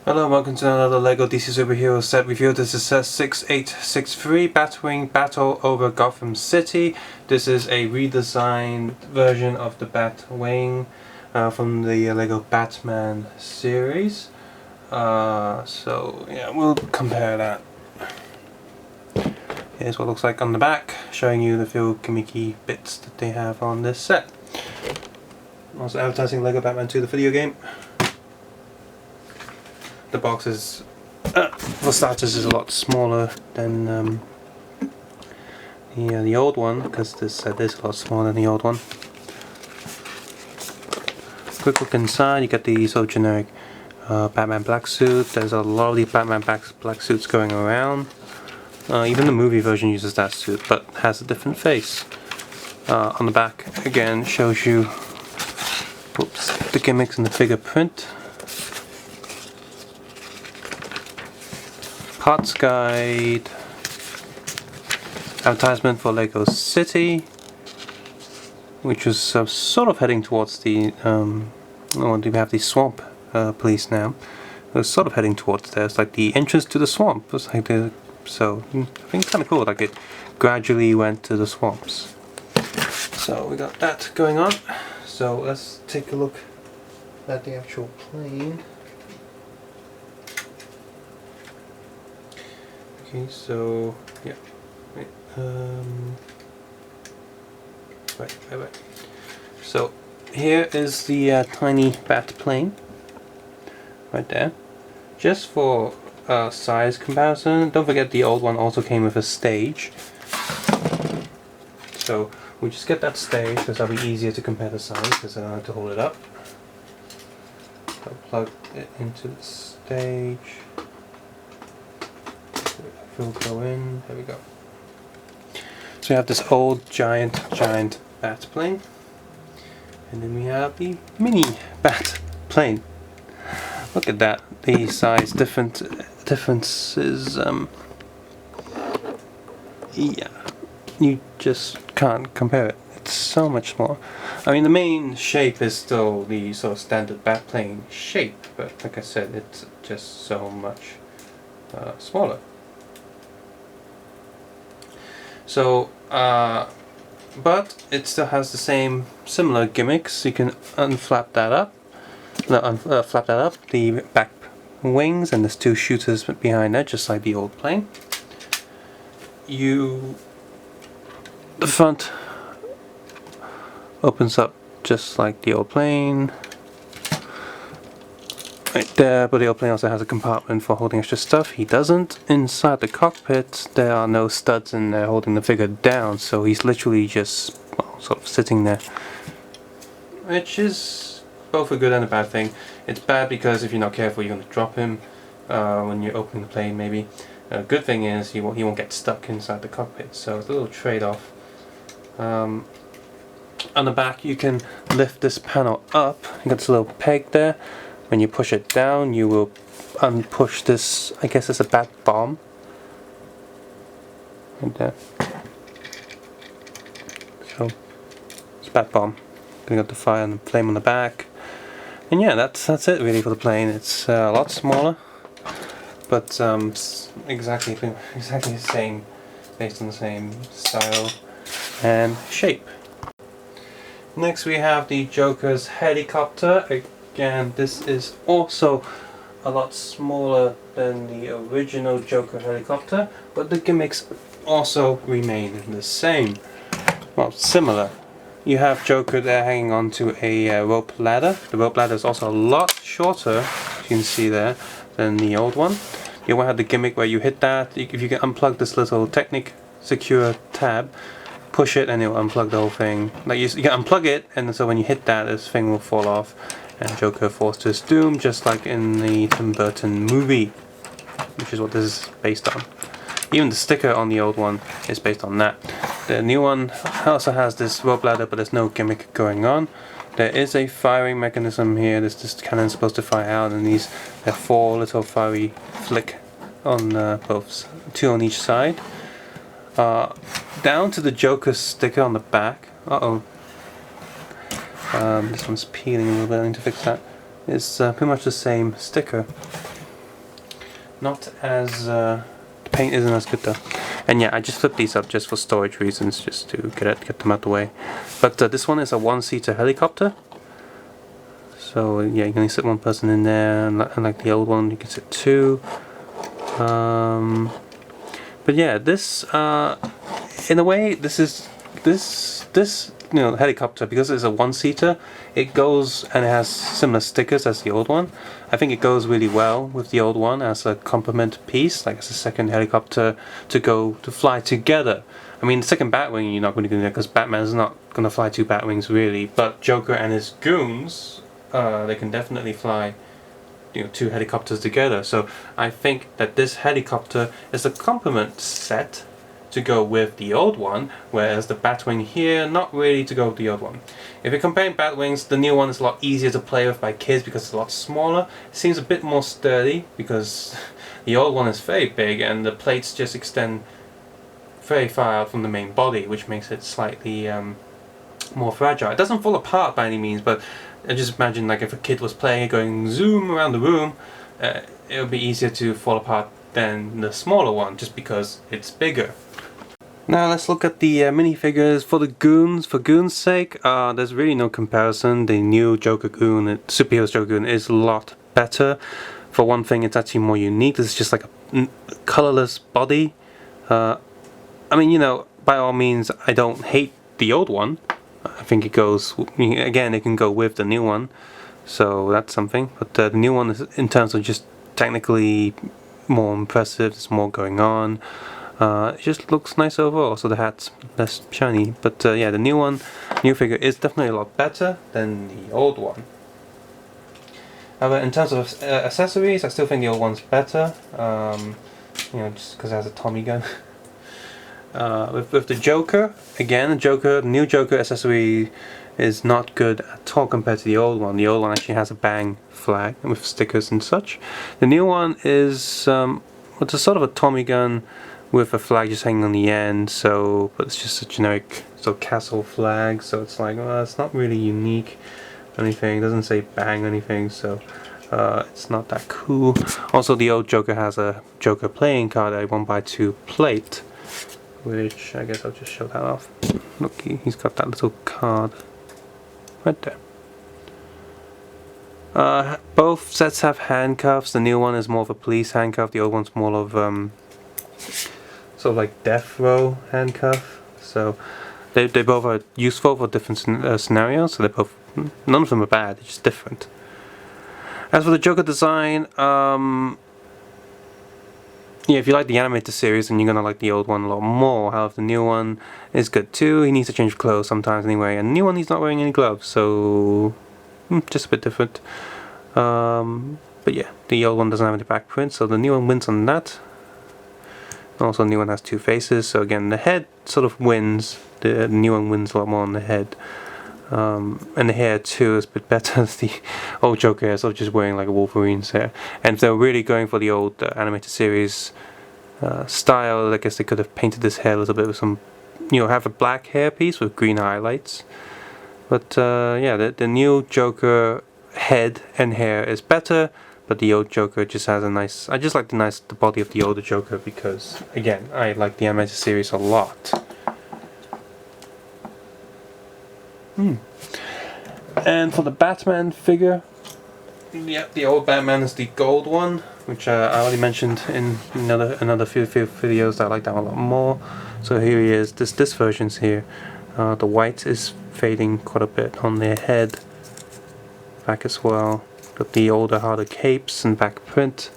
Hello and welcome to another LEGO DC Superheroes set review. This is set 6863, Batwing Battle over Gotham City. This is a redesigned version of the Batwing from the LEGO Batman series. So yeah, we'll compare that. Here's what it looks like on the back, showing you the few gimmicky bits that they have on this set. Also advertising LEGO Batman 2, the video game. The box is, for starters, is a lot smaller than the old one, because this set is a lot smaller than the old one. Quick look inside, you get the sort of generic Batman black suit. There's a lot of the Batman black suits going around. Even the movie version uses that suit, but has a different face. On the back, again, shows you the gimmicks in the bigger print. Parts guide, advertisement for Lego City, which was sort of heading towards the, we have the swamp police now. It was sort of heading towards there. It's like the entrance to the swamp. It's like so I think it's kind of cool. Like it gradually went to the swamps. So we got that going on. So let's take a look at the actual plane. Okay, so yeah, wait, right. So here is the tiny bat plane, right there. Just for size comparison, don't forget the old one also came with a stage. So we just get that stage because that'll be easier to compare the size because I don't have to hold it up. So plug it into the stage. Will go in. There we go. So we have this old giant bat plane, and then we have the mini bat plane. Look at that. The size differences. Yeah, you just can't compare it. It's so much smaller. I mean, the main shape is still the sort of standard bat plane shape, but like I said, it's just so much smaller. So, but it still has the same similar gimmicks. You can unflap that up, flap that up, the back wings, and there's two shooters behind that, just like the old plane. The front opens up just like the old plane. Right there, but the old plane also has a compartment for holding extra stuff. He doesn't. Inside the cockpit, there are no studs in there holding the figure down, so he's literally just, well, sort of sitting there. Which is both a good and a bad thing. It's bad because if you're not careful, you're going to drop him when you're opening the plane, maybe. Good thing is he won't get stuck inside the cockpit, so it's a little trade-off. On the back, you can lift this panel up. You got this little peg there. When you push it down, you will unpush this, I guess it's a bat bomb. Right there. So, it's a bat bomb. Gonna got the fire and the flame on the back. And yeah, that's it really for the plane. It's a lot smaller, but exactly the same, based on the same style and shape. Next we have the Joker's helicopter. Again, this is also a lot smaller than the original Joker helicopter, but the gimmicks also remain the same. Well, similar. You have Joker there hanging onto a rope ladder. The rope ladder is also a lot shorter, as you can see there, than the old one. The old one had the gimmick where you hit that, if you can unplug this little Technic secure tab, push it and it will unplug the whole thing. Like you can unplug it, and so when you hit that, this thing will fall off. And Joker falls to his doom, just like in the Tim Burton movie, which is what this is based on. Even the sticker on the old one is based on that. The new one also has this rope ladder, but there's no gimmick going on. There is a firing mechanism here. This cannon is supposed to fire out, and there are 4 little fiery flick on both, 2 on each side. Down to the Joker sticker on the back. This one's peeling a little bit. I need to fix that. It's pretty much the same sticker. not as the paint isn't as good though. And yeah, I just flipped these up just for storage reasons, just to get them out the way. But this one is a one-seater helicopter. So yeah, you can only sit one person in there, and like the old one, you can sit two. But yeah, this in a way, this helicopter, because it's a one-seater, it goes and it has similar stickers as the old one. I think it goes really well with the old one as a complement piece, like as a second helicopter to fly together. I mean, the second Batwing you're not going to do that because Batman's not going to fly two Batwings really, but Joker and his goons, they can definitely fly, two helicopters together. So I think that this helicopter is a complement set to go with the old one, whereas the Batwing here, not really to go with the old one. If you're comparing Batwings, the new one is a lot easier to play with by kids because it's a lot smaller. It seems a bit more sturdy because the old one is very big and the plates just extend very far out from the main body, which makes it slightly more fragile. It doesn't fall apart by any means, but I just imagine like if a kid was playing it going zoom around the room, it would be easier to fall apart than the smaller one just because it's bigger. Now let's look at the minifigures for the goons. For goons' sake, there's really no comparison. The new Joker goon, SuperHeroes Joker goon, is a lot better. For one thing, it's actually more unique. This is just like a colorless body. I mean, by all means, I don't hate the old one. I think it goes, again, it can go with the new one. So that's something. But the new one is, in terms of just technically, more impressive. There's more going on. It just looks nice overall, so the hat's less shiny. But yeah, the new figure is definitely a lot better than the old one. However, in terms of accessories, I still think the old one's better. Just because it has a Tommy gun. With the Joker, again, the new Joker accessory is not good at all compared to the old one. The old one actually has a bang flag with stickers and such. The new one is it's a sort of a Tommy gun with a flag just hanging on the end, but it's just a generic sort of castle flag, so it's like, well, it's not really unique or anything. It doesn't say bang or anything, so it's not that cool. Also, the old Joker has a Joker playing card, a 1x2 plate, which I guess I'll just show that off. Look, he's got that little card right there. Both sets have handcuffs. The new one is more of a police handcuff, the old one's more of sort of like death row handcuff. So they both are useful for different scenarios. So none of them are bad. They're just different. As for the Joker design, yeah, if you like the animated series, then you're gonna like the old one a lot more. However, the new one is good too. He needs to change clothes sometimes anyway, and the new one he's not wearing any gloves, so just a bit different. But yeah, the old one doesn't have any back print, so the new one wins on that. Also, the new one has two faces, so again, the head sort of wins. The new one wins a lot more on the head. And the hair too is a bit better. The old Joker hair, sort of just wearing like a Wolverine's hair. And if they were really going for the old animated series style, I guess they could have painted this hair a little bit with some, have a black hair piece with green highlights. But yeah, the new Joker head and hair is better. But the old Joker just has a nice... I just like the body of the older Joker because, again, I like the animated series a lot. And for the Batman figure, yep, the old Batman is the gold one, which I already mentioned in another few videos that I like that one a lot more. So here he is. This version's here. The white is fading quite a bit on their head, back as well. Got the older, harder capes and back print.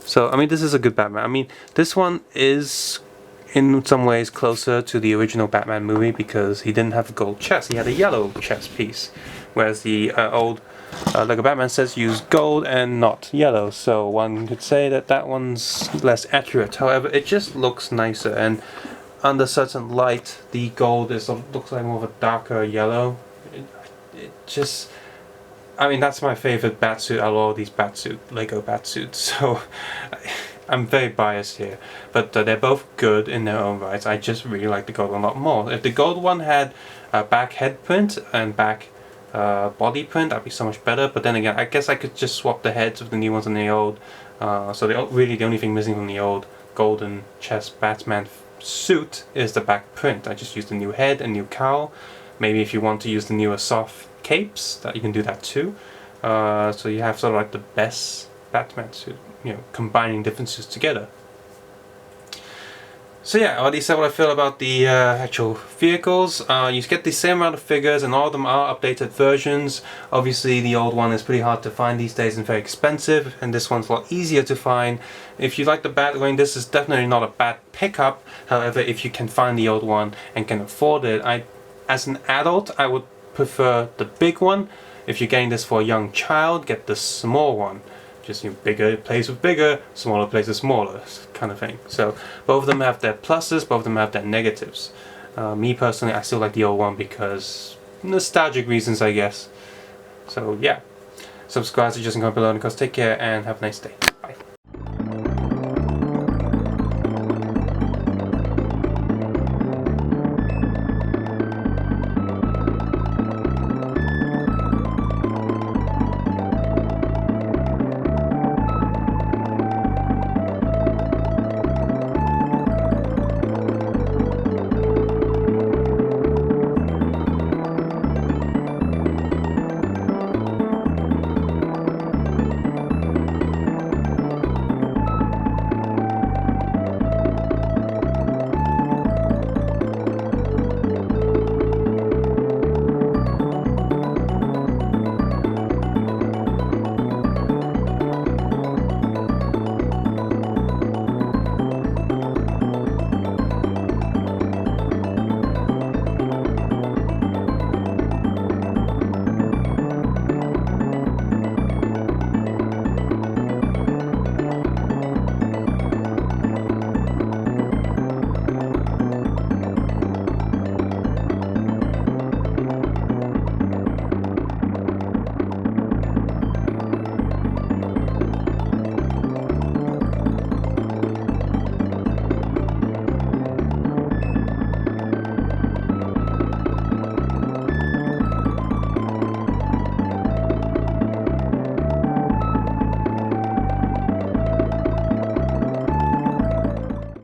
So, I mean, this is a good Batman. I mean, this one is in some ways closer to the original Batman movie because he didn't have a gold chest. He had a yellow chest piece. Whereas the old Lego Batman says use gold and not yellow. So one could say that one's less accurate. However, it just looks nicer. And under certain light, the gold looks like more of a darker yellow. It just... I mean, that's my favorite Batsuit out of all these Lego Batsuits, so I'm very biased here. But they're both good in their own rights. I just really like the gold one a lot more. If the gold one had a back head print and back body print, that'd be so much better. But then again, I guess I could just swap the heads of the new ones and the old. So really the only thing missing from the old golden chest Batman suit is the back print. I just used the new head and new cowl. Maybe if you want to use the newer soft capes, that you can do that too. So you have sort of like the best Batman suit, you know, combining different suits together. So yeah, I already said what I feel about the actual vehicles. You get the same amount of figures and all of them are updated versions. Obviously the old one is pretty hard to find these days and very expensive, and this one's a lot easier to find. If you like the Batwing, this is definitely not a bad pickup. However, if you can find the old one and can afford it, as an adult I would prefer the big one. If you're getting this for a young child, get the small one. Just, you know, bigger plays with bigger, smaller plays with smaller, kind of thing. So both of them have their pluses, both of them have their negatives. Me personally, I still like the old one because nostalgic reasons, I guess. So yeah, subscribe, suggest, and comment below, and of course take care and have a nice day.